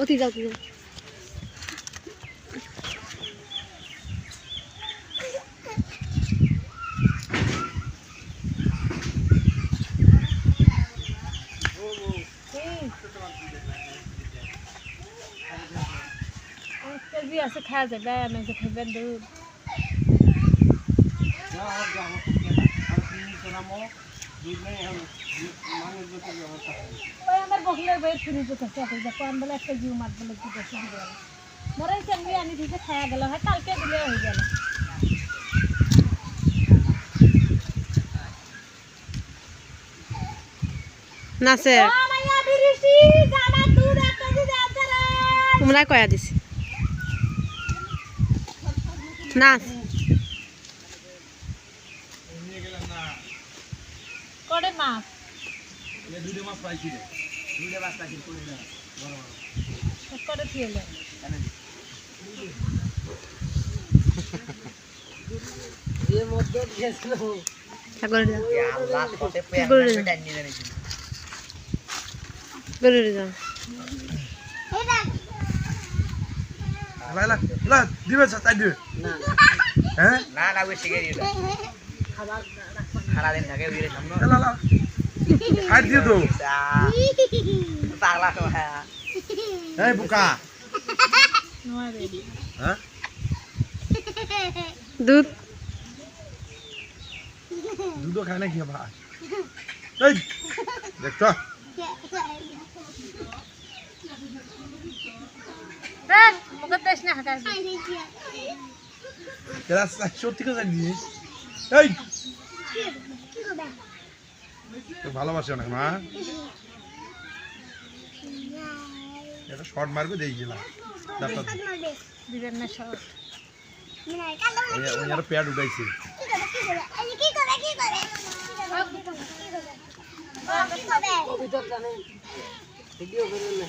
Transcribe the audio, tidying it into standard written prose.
অতি যাও তুই কেজি আছে খাওয়া যাবে আমি যে খাইবেন দুধ আমার বকলের বইয়ের ফিরে যেতে কোন বলে একটা জিও মাঠ বলে দুধ সুবিধা মরে চেঙ্গি আনি দিতে খাওয়া গেল হয় কালকে দিলে হয়ে গেল নাসে তোমরা কয়া দিছি নাচ কড়ে মাছ দুইটা মাছ পাইছি রে দুইটা মাছ পাইছি করে না বড় বড় করে ফেলে এই মধ্যে দিয়েছিল ঠাকুর দে আল্লাহ কোটে পেয়ে ডান নিয়ে নিয়েছিল বলে দাও এই দেখ লা দিবে তাই দিবে না হ্যাঁ না না ওই শিখে দিও খাবার খানা দিন থাকে ওই সামনে লা লা খাই দিও তো পাগলা তো হ্যাঁ এই বুকা নয় রে হ্যাঁ দুধ দুধ খায় না কি ভাই এই দেখ তো হ্যাঁ মুখে দেশ না হাঁটা কেরা সত্যি কথা দিস এই তো ভালোবাসে অনেক মা এটা শর্ট মারবে দেই গেলাম ডাক্তার দিবেন না শর্ট ওই আর প্যাড উঠাইছে কি করে ভিডিও করবেন না